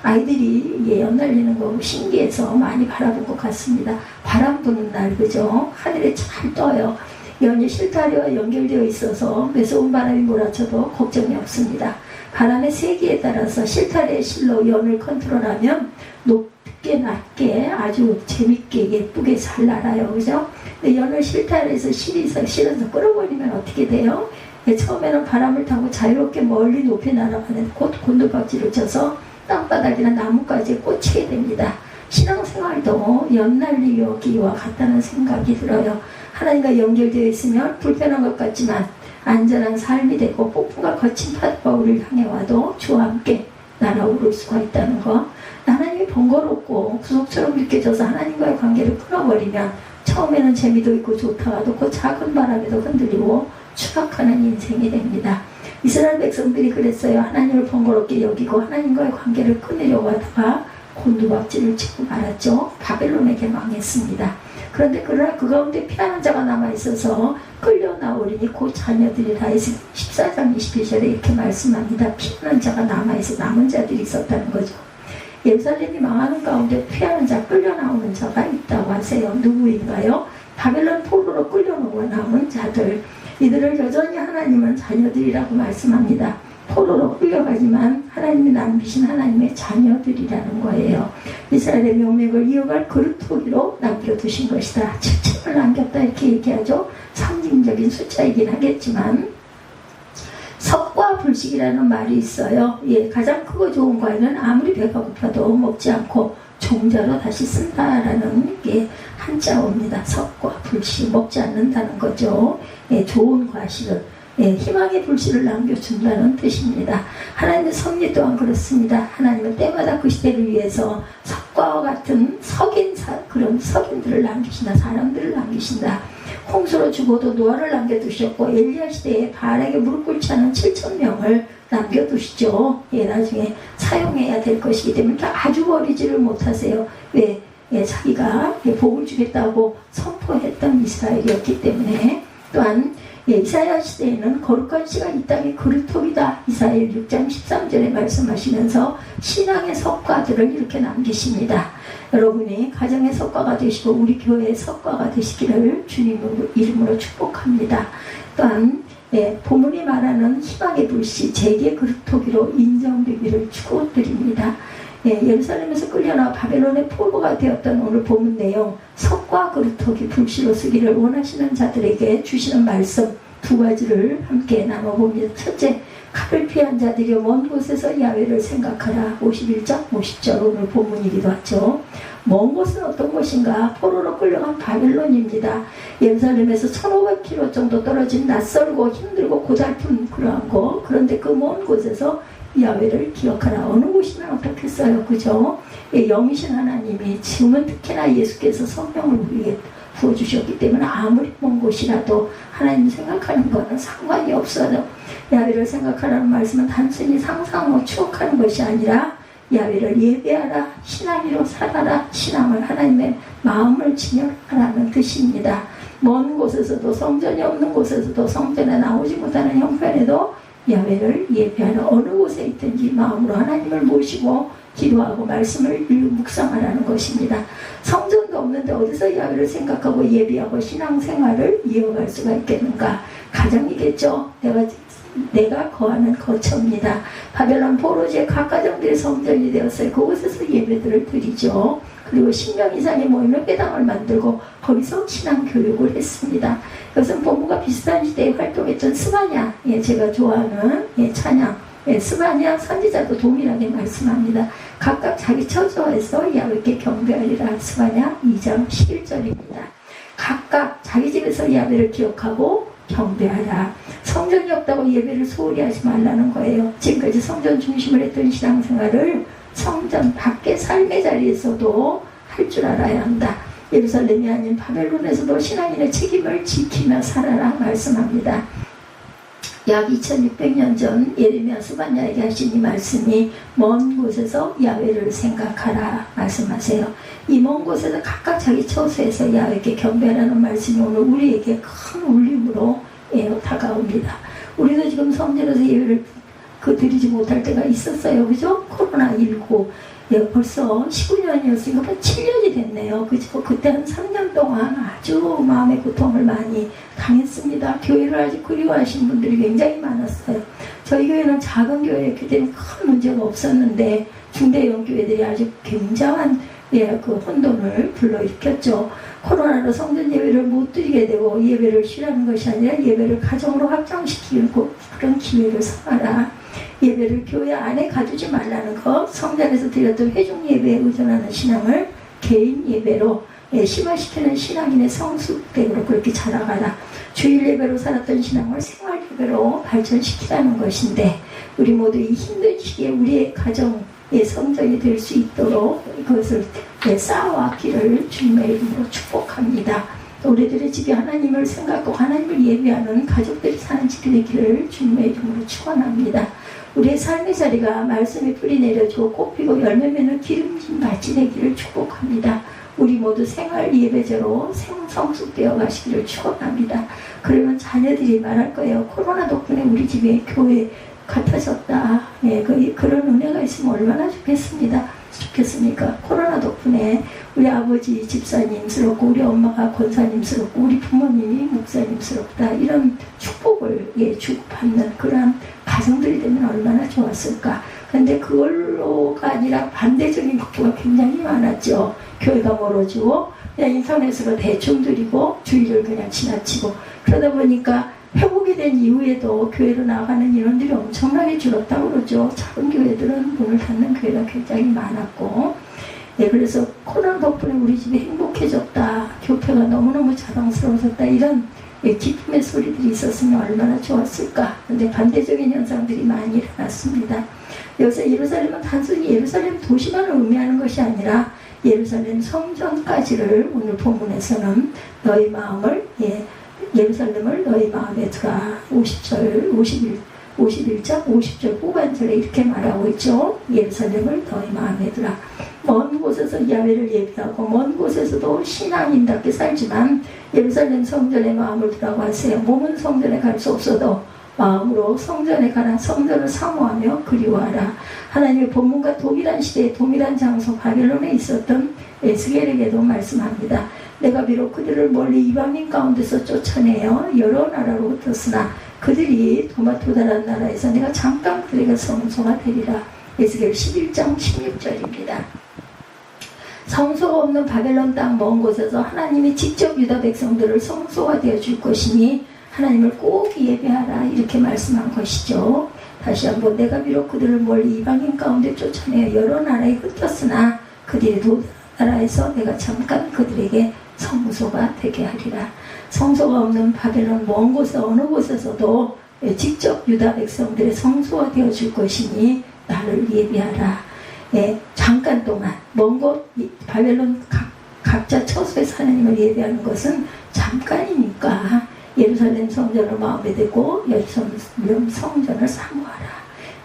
아이들이 연날리는 거 신기해서 많이 바라본 것 같습니다. 바람 부는 날, 그죠? 하늘에 잘 떠요. 연이 실타래와 연결되어 있어서 매서운 바람이 몰아쳐도 걱정이 없습니다. 바람의 세기에 따라서 실타래의 실로 연을 컨트롤하면 높게 낮게 아주 재밌게 예쁘게 잘 날아요. 그죠? 근데 연을 실타래에서 실어서 끌어버리면 어떻게 돼요? 처음에는 바람을 타고 자유롭게 멀리 높이 날아가는 곧 곤두박질을 쳐서 땅바닥이나 나뭇가지에 꽂히게 됩니다. 신앙생활도 연날리기와 같다는 생각이 들어요. 하나님과 연결되어 있으면 불편한 것 같지만 안전한 삶이 되고 폭풍과 거친 파도가 우리를 향해 와도 주와 함께 날아오를 수가 있다는 것. 하나님이 번거롭고 구속처럼 느껴져서 하나님과의 관계를 끊어버리면 처음에는 재미도 있고 좋다가도 그 작은 바람에도 흔들리고 추락하는 인생이 됩니다. 이스라엘 백성들이 그랬어요. 하나님을 번거롭게 여기고 하나님과의 관계를 끊으려고 하다가 곤두박질을 치고 말았죠. 바벨론에게 망했습니다. 그런데 그러나 그 가운데 피하는 자가 남아있어서 끌려 나오리니 그 자녀들이라 해서 14장 22절에 이렇게 말씀합니다. 피하는 자가 남아있어 남은 자들이 있었다는 거죠. 예루살렘이 망하는 가운데 피하는 자, 끌려 나오는 자가 있다고 하세요. 누구인가요? 바벨론 포로로 끌려 나온 자들. 이들을 여전히 하나님은 자녀들이라고 말씀합니다. 포로로 끌려가지만 하나님이 남기신 하나님의 자녀들이라는 거예요. 이스라엘의 명맥을 이어갈 그루터기로 남겨두신 것이다. 7층을 남겼다 이렇게 얘기하죠. 상징적인 숫자이긴 하겠지만 석과 불식이라는 말이 있어요. 가장 크고 좋은 과일은 아무리 배가 고파도 먹지 않고 종자로 다시 쓴다라는 게 한자어입니다. 석과 불씨, 먹지 않는다는 거죠. 좋은 과실을, 희망의 불씨를 남겨준다는 뜻입니다. 하나님의 섭리 또한 그렇습니다. 하나님은 때마다 그 시대를 위해서 석과와 같은 그런 석인들을 남기신다. 사람들을 남기신다. 홍수로 죽어도 노아를 남겨두셨고 엘리야 시대에 바알에게 무릎 꿇지 않은 7,000명을 남겨두시죠. 나중에 사용해야 될 것이기 때문에 아주 버리지를 못하세요. 왜? 자기가 복을 주겠다고 선포했던 이스라엘이었기 때문에. 또한 이사야 시대에는 거룩한 씨가 이 땅의 그루터기다. 이사야 6장 13절에 말씀하시면서 신앙의 석가들을 이렇게 남기십니다. 여러분이 가정의 석가가 되시고 우리 교회의 석가가 되시기를 주님 이름으로 축복합니다. 또한 본문이 말하는 희망의 불씨, 재기의 그루터기로 인정되기를 축원드립니다. 예루살렘에서 끌려나와 바벨론의 포로가 되었던 오늘 본문 내용, 석과 그루터기 불씨로 쓰기를 원하시는 자들에게 주시는 말씀 두 가지를 함께 나눠봅니다. 첫째, 칼을 피한 자들이여 먼 곳에서 야훼를 생각하라. 51장 50절 오늘 본문이기도 하죠. 먼 곳은 어떤 곳인가? 포로로 끌려간 바벨론입니다. 예루살렘에서 1500km 정도 떨어진 낯설고 힘들고 고달픈 그러한 곳. 그런데 그 먼 곳에서 야훼를 기억하라. 어느 곳이면 어떻겠어요, 그죠? 영이신 하나님이 지금은 특히나 예수께서 성령을 우리에게 부어주셨기 때문에 아무리 먼 곳이라도 하나님 생각하는 거는 상관이 없어요. 야훼를 생각하라는 말씀은 단순히 상상하고 추억하는 것이 아니라 야훼를 예배하라, 신앙으로 살아라, 신앙을 하나님의 마음을 진열하라는 뜻입니다. 먼 곳에서도 성전이 없는 곳에서도 성전에 나오지 못하는 형편에도 야훼를 예배하는 어느 곳에 있든지 마음으로 하나님을 모시고 기도하고 말씀을 묵상하라는 것입니다. 성전도 없는데 어디서 야훼를 생각하고 예배하고 신앙생활을 이어갈 수가 있겠는가? 가정이겠죠. 내가 거하는 거처입니다. 바벨론 포로지의 각 가정들의 성전이 되었어요. 그곳에서 예배들을 드리죠. 그리고 10명 이상의 모임을 회당을 만들고 거기서 신앙 교육을 했습니다. 이것은 본문과 비슷한 시대에 활동했던 스바냐, 제가 좋아하는 찬양, 스바냐 선지자도 동일하게 말씀합니다. 각각 자기 처소에서 야훼께 경배하리라. 스바냐 2장 11절입니다. 각각 자기 집에서 야훼를 기억하고 경배하라. 성전이 없다고 예배를 소홀히 하지 말라는 거예요. 지금까지 성전 중심을 했던 신앙생활을 성전 밖의 삶의 자리에서도 할 줄 알아야 한다. 예루살렘이 아닌 바벨론에서도 신앙인의 책임을 지키며 살아라 말씀합니다. 약 2600년 전 예레미야 스바냐에게 하신 이 말씀이 먼 곳에서 야훼를 생각하라 말씀하세요. 이 먼 곳에서 각각 자기 처소에서 야훼께 경배하라는 말씀이 오늘 우리에게 큰 울림으로 다가옵니다. 우리도 지금 성전에서 예배를 드리지 못할 때가 있었어요. 그죠? 코로나19 벌써 19년이었으니까 7년이 됐네요. 그죠? 그때 한 3년 동안 아주 마음의 고통을 많이 당했습니다. 교회를 아주 그리워하시는 분들이 굉장히 많았어요. 저희 교회는 작은 교회였기 때문에 큰 문제가 없었는데 중대형 교회들이 아주 굉장한 그 혼돈을 불러일으켰죠. 코로나로 성전 예배를 못 드리게 되고 예배를 쉬라는 것이 아니라 예배를 가정으로 확장시키고 그런 기회를 삼아라. 예배를 교회 안에 가두지 말라는 것, 성전에서 드렸던 회중 예배에 의존하는 신앙을 개인 예배로 심화시키는 신앙인의 성숙됨으로 그렇게 자라가라. 주일 예배로 살았던 신앙을 생활 예배로 발전시키라는 것인데 우리 모두 이 힘든 시기에 우리의 가정의 성전이 될 수 있도록 그것을 쌓아왔기를 주님의 이름으로 축복합니다. 우리들의 집이 하나님을 생각하고 하나님을 예배하는 가족들이 사는 집이 되기를 주님의 이름으로 축원합니다. 우리의 삶의 자리가 말씀의 뿌리 내려주고 꽃피고 열매 맺는 기름진 밭이 되기를 축복합니다. 우리 모두 생활 예배제로 성숙되어 가시기를 축원합니다. 그러면 자녀들이 말할 거예요. 코로나 덕분에 우리 집에 교회 같아졌다. 그런 은혜가 있으면 얼마나 좋겠습니까? 코로나 덕분에 우리 아버지 집사님스럽고 우리 엄마가 권사님스럽고 우리 부모님이 목사님스럽다. 이런 축복을 주고받는 그런 가정들이 되면 얼마나 좋았을까. 그런데 그걸로가 아니라 반대적인 것도가 굉장히 많았죠. 교회가 멀어지고 그냥 인터넷으로 대충 드리고 주일을 그냥 지나치고 그러다 보니까 회복이 된 이후에도 교회로 나가는 인원들이 엄청나게 줄었다고 그러죠. 작은 교회들은 문을 닫는 교회가 굉장히 많았고 그래서 코로나 덕분에 우리 집이 행복해졌다. 교회가 너무너무 자랑스러워졌다. 이런 기쁨의 소리들이 있었으면 얼마나 좋았을까. 그런데 반대적인 현상들이 많이 일어났습니다. 여기서 예루살렘은 단순히 예루살렘 도시만을 의미하는 것이 아니라 예루살렘 성전까지를 오늘 본문에서는 너희 마음을 예루살렘을 너희 마음에 두라. 51장 50절 후반절에 이렇게 말하고 있죠. 예루살렘을 너희 마음에 두라. 먼 곳에서 야훼를 예배하고 먼 곳에서도 신앙인답게 살지만 예루살렘 성전에 마음을 두라고 하세요. 몸은 성전에 갈 수 없어도 마음으로 성전에 가라. 성전을 사모하며 그리워하라. 하나님의 본문과 동일한 시대에 동일한 장소 바벨론에 있었던 에스겔에게도 말씀합니다. 내가 비록 그들을 멀리 이방인 가운데서 쫓아내어 여러 나라로 흩었으나 그들이 도달한 나라에서 내가 잠깐 그들에게 성소가 되리라. 에스겔 11장 16절입니다. 성소가 없는 바벨론 땅 먼 곳에서 하나님이 직접 유다 백성들을 성소가 되어줄 것이니 하나님을 꼭 예배하라. 이렇게 말씀한 것이죠. 다시 한번 내가 비록 그들을 멀리 이방인 가운데 쫓아내어 여러 나라에 흩었으나 그들이 도달한 나라에서 내가 잠깐 그들에게 성소가 되게 하리라. 성소가 없는 바벨론 먼 곳 어느 곳에서도 직접 유다 백성들의 성소가 되어줄 것이니 나를 예배하라. 잠깐 동안 먼 곳 바벨론 각자 처소에서 하나님을 예배하는 것은 잠깐이니까 예루살렘 성전을 마음에 두고 예루살렘 성전을 사모하라.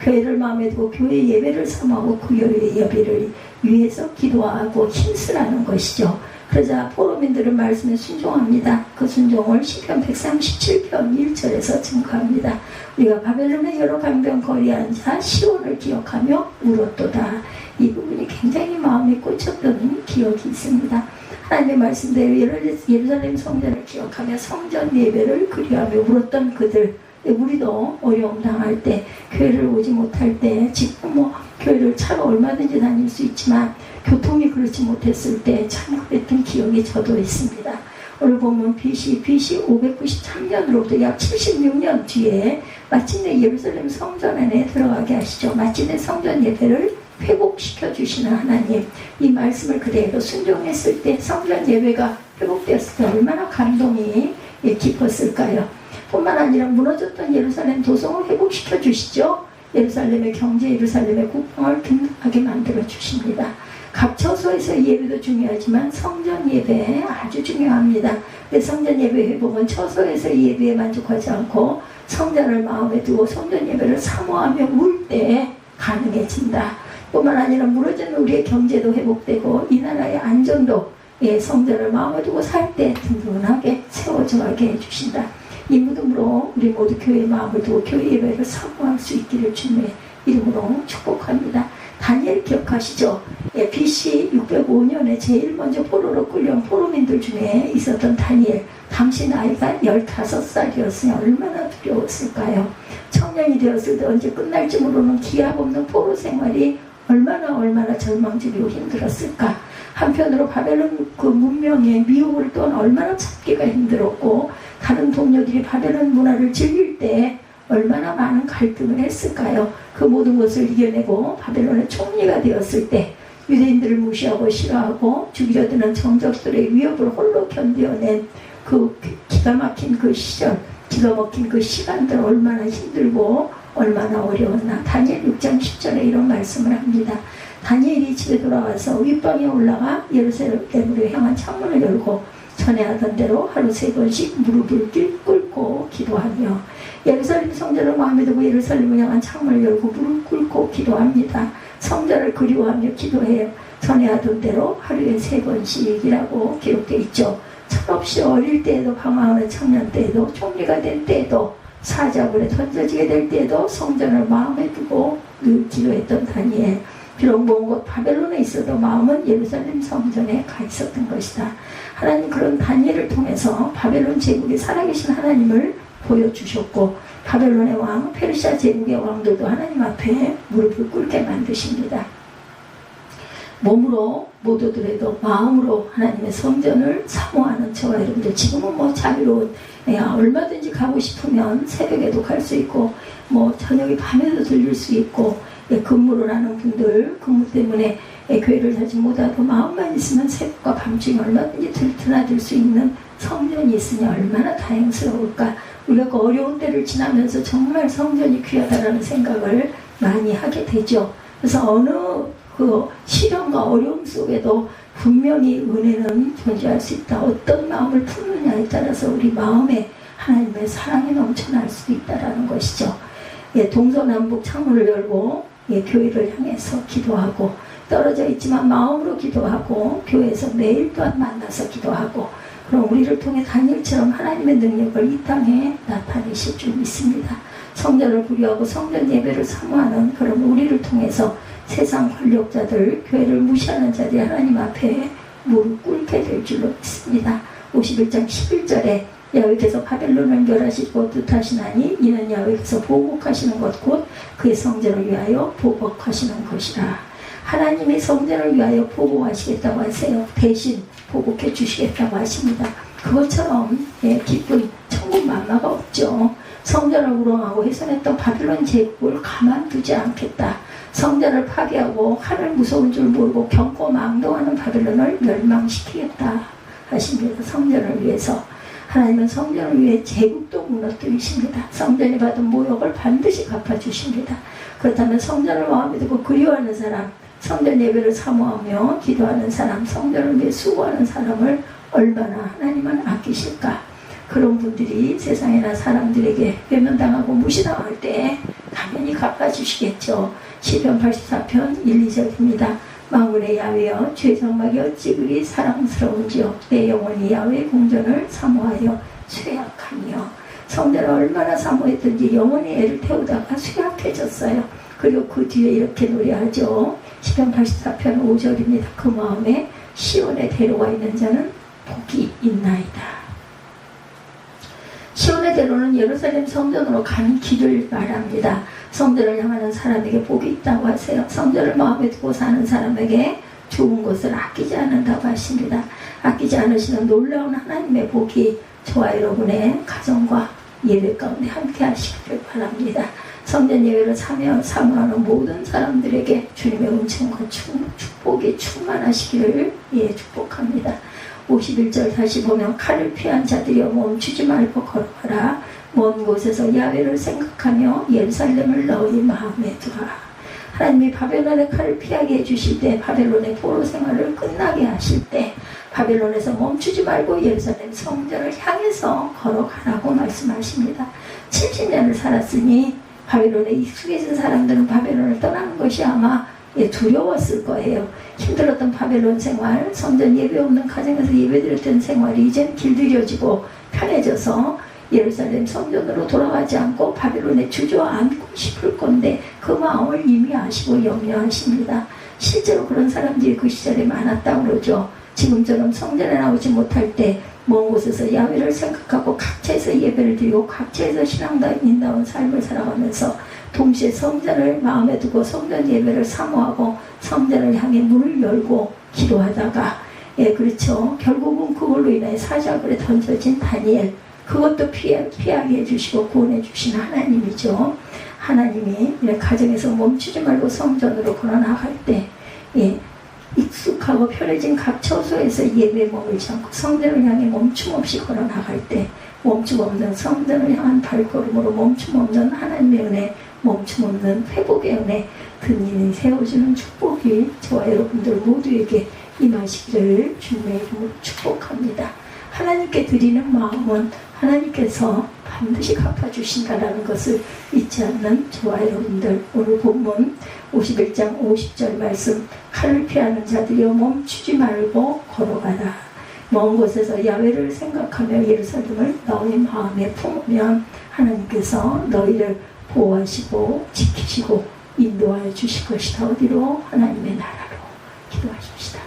교회를 마음에 두고 교회 예배를 사모하고 그 교회 예배를 위해서 기도하고 힘쓰라는 것이죠. 그러자 포로민들은 말씀에 순종합니다. 그 순종을 시편 137편 1절에서 증거합니다. 우리가 바벨론의 여러 강변 거리에 앉아 시온을 기억하며 울었도다. 이 부분이 굉장히 마음에 꽂혔던 기억이 있습니다. 하나님의 말씀대로 예루살렘 성전을 기억하며 성전 예배를 그리하며 울었던 그들, 우리도 어려움 당할 때, 교회를 오지 못할 때, 지금 교회를 차로 얼마든지 다닐 수 있지만 교통이 그렇지 못했을 때 참 그랬던 기억이 저도 있습니다. 오늘 보면 BC 593년으로부터 약 76년 뒤에 마침내 예루살렘 성전 안에 들어가게 하시죠. 마침내 성전 예배를 회복시켜 주시는 하나님, 이 말씀을 그대로 순종했을 때 성전 예배가 회복되었을 때 얼마나 감동이 깊었을까요? 뿐만 아니라 무너졌던 예루살렘 도성을 회복시켜 주시죠. 예루살렘의 경제, 예루살렘의 국방을 든든하게 만들어 주십니다. 각 처소에서의 예배도 중요하지만 성전 예배 아주 중요합니다. 성전 예배 회복은 처소에서의 예배에 만족하지 않고 성전을 마음에 두고 성전 예배를 사모하며 울 때 가능해진다. 뿐만 아니라 무너진 우리의 경제도 회복되고 이 나라의 안전도 성전을 마음에 두고 살 때 든든하게 세워져 가게 해주신다. 이 믿음으로 우리 모두 교회의 마음을 두고 교회 예배를 사모할 수 있기를 주님의 이름으로 축복합니다. 다니엘 기억하시죠? BC 605년에 제일 먼저 포로로 끌려온 포로민들 중에 있었던 다니엘. 당시 나이가 15살이었으니 얼마나 두려웠을까요? 청년이 되었을 때 언제 끝날지 모르는 기약 없는 포로 생활이 얼마나 절망적이고 힘들었을까. 한편으로 바벨론 그 문명의 미혹을 또한 얼마나 찾기가 힘들었고, 다른 동료들이 바벨론 문화를 즐길 때 얼마나 많은 갈등을 했을까요? 그 모든 것을 이겨내고 바벨론의 총리가 되었을 때 유대인들을 무시하고 싫어하고 죽이려 드는 정적들의 위협을 홀로 견뎌낸 그 기가 막힌 그 시절, 기가 막힌 그 시간들 얼마나 힘들고 얼마나 어려웠나. 다니엘 6장 10절에 이런 말씀을 합니다. 다니엘이 집에 돌아와서 윗방에 올라가 예루살렘으로 향한 창문을 열고 전에 하던 대로 하루 3번씩 무릎을 꿇고 기도하며, 예루살렘 성전을 마음에 두고 예루살렘을 향한 창문을 열고 무릎 꿇고 기도합니다. 성전을 그리워하며 기도해요. 전에 하던 대로 하루에 3번씩이라고 기록되어 있죠. 철없이 어릴 때에도, 방황하는 청년 때에도, 총리가 된 때에도, 사자굴에 던져지게 될 때에도 성전을 마음에 두고 늘 기도했던 다니엘. 비록 먼 곳 바벨론에 있어도 마음은 예루살렘 성전에 가 있었던 것이다. 하나님 그런 다니엘을 통해서 바벨론 제국의 살아계신 하나님을 보여주셨고, 바벨론의 왕, 페르시아 제국의 왕들도 하나님 앞에 무릎을 꿇게 만드십니다. 몸으로 못 오더라도 마음으로 하나님의 성전을 사모하는 저와 여러분들, 지금은 자유로운, 얼마든지 가고 싶으면 새벽에도 갈 수 있고 저녁에 밤에도 들릴 수 있고, 근무를 하는 분들, 근무 때문에 교회를 가지 못하고 마음만 있으면 새벽과 밤중에 얼마든지 드나들 수 있는 성전이 있으니 얼마나 다행스러울까. 우리가 그 어려운 때를 지나면서 정말 성전이 귀하다라는 생각을 많이 하게 되죠. 그래서 어느 그 시련과 어려움 속에도 분명히 은혜는 존재할 수 있다. 어떤 마음을 품느냐에 따라서 우리 마음에 하나님의 사랑이 넘쳐날 수도 있다라는 것이죠. 동서남북 창문을 열고 교회를 향해서 기도하고, 떨어져 있지만 마음으로 기도하고, 교회에서 매일 또한 만나서 기도하고, 그럼 우리를 통해 다니엘처럼 하나님의 능력을 이 땅에 나타내실 줄 믿습니다. 성전을 구려하고 성전 예배를 사모하는 그런 우리를 통해서 세상 권력자들, 교회를 무시하는 자들이 하나님 앞에 무릎 꿇게 될 줄로 믿습니다. 51장 11절에 야훼께서 바벨론을 멸하시고 뜻하시나니 이는 야훼께서 보복하시는 것 곧 그의 성전을 위하여 보복하시는 것이라. 하나님의 성전을 위하여 보복하시겠다고 하세요. 대신 보복해 주시겠다고 하십니다. 그것처럼 기쁜 천국 만나가 없죠. 성전을 우롱하고 훼손했던 바벨론 제국을 가만두지 않겠다. 성전을 파괴하고 하늘 무서운 줄 모르고 경고 망동하는 바벨론을 멸망시키겠다 하십니다. 성전을 위해서. 하나님은 성전을 위해 제국도 무너뜨리십니다. 성전이 받은 모욕을 반드시 갚아주십니다. 그렇다면 성전을 마음에 두고 그리워하는 사람, 성전 예배를 사모하며 기도하는 사람, 성전을 위해 수고하는 사람을 얼마나 하나님은 아끼실까. 그런 분들이 세상이나 사람들에게 외면당하고 무시당할 때 당연히 갚아주시겠죠. 시편 84편 1, 2절입니다. 만군의 야훼여 주의 장막이 어찌 그리 사랑스러운지요. 내 영혼이 야훼의 궁전을 사모하여 쇠약하며. 성전을 얼마나 사모했던지 영혼이 애를 태우다가 쇠약해졌어요. 그리고 그 뒤에 이렇게 노래하죠. 시편 84편 5절입니다. 그 마음에 시온에 데려가 있는 자는 복이 있나이다. 시온의 대로는 예루살렘 성전으로 가는 길을 말합니다. 성전을 향하는 사람에게 복이 있다고 하세요. 성전을 마음에 두고 사는 사람에게 좋은 것을 아끼지 않는다고 하십니다. 아끼지 않으시는 놀라운 하나님의 복이 저와 여러분의 가정과 예배 가운데 함께 하시기를 바랍니다. 성전 예배를 사모하는 모든 사람들에게 주님의 은총과 축복이 충만하시기를 축복합니다. 51절 다시 보면 칼을 피한 자들이여 멈추지 말고 걸어가라. 먼 곳에서 야훼를 생각하며 예루살렘을 너희 마음에 두라. 하나님이 바벨론의 칼을 피하게 해주실 때, 바벨론의 포로 생활을 끝나게 하실 때 바벨론에서 멈추지 말고 예루살렘 성전을 향해서 걸어가라고 말씀하십니다. 70년을 살았으니 바벨론에 익숙해진 사람들은 바벨론을 떠나는 것이 아마 두려웠을 거예요. 힘들었던 바벨론 생활, 성전 예배 없는 가정에서 예배드렸던 생활이 이젠 길들여지고 편해져서 예루살렘 성전으로 돌아가지 않고 바벨론에 주저앉고 싶을 건데 그 마음을 이미 아시고 염려하십니다. 실제로 그런 사람들이 그 시절에 많았다고 그러죠. 지금처럼 성전에 나오지 못할 때 먼 곳에서 야훼를 생각하고 각처에서 예배를 드리고 각처에서 신앙인다운 삶을 살아가면서 동시에 성전을 마음에 두고 성전 예배를 사모하고 성전을 향해 문을 열고 기도하다가 그렇죠. 결국은 그걸로 인해 사자굴에 던져진 다니엘, 그것도 피하게 해주시고 구원해 주신 하나님이죠. 하나님이 가정에서 멈추지 말고 성전으로 걸어나갈 때 익숙하고 편해진 각 처소에서 예배에 머물지 않고 성전을 향해 멈춤 없이 걸어나갈 때 멈춤 없는 성전을 향한 발걸음으로 멈춤 없는 하나님의 은혜, 멈춤 없는 회복의 은혜, 든든히 세워주는 축복이 저와 여러분들 모두에게 임하시기를 주님의 이름으로 축복합니다. 하나님께 드리는 마음은 하나님께서 반드시 갚아주신다라는 것을 잊지 않는 저와 여러분들, 오늘 본문 51장 50절 말씀, 칼을 피하는 자들이여 멈추지 말고 걸어가라. 먼 곳에서 야훼를 생각하며 예루살렘을 너희 마음에 품으면 하나님께서 너희를 보호하시고 지키시고 인도하여 주실 것이다. 어디로? 하나님의 나라로. 기도하십시다.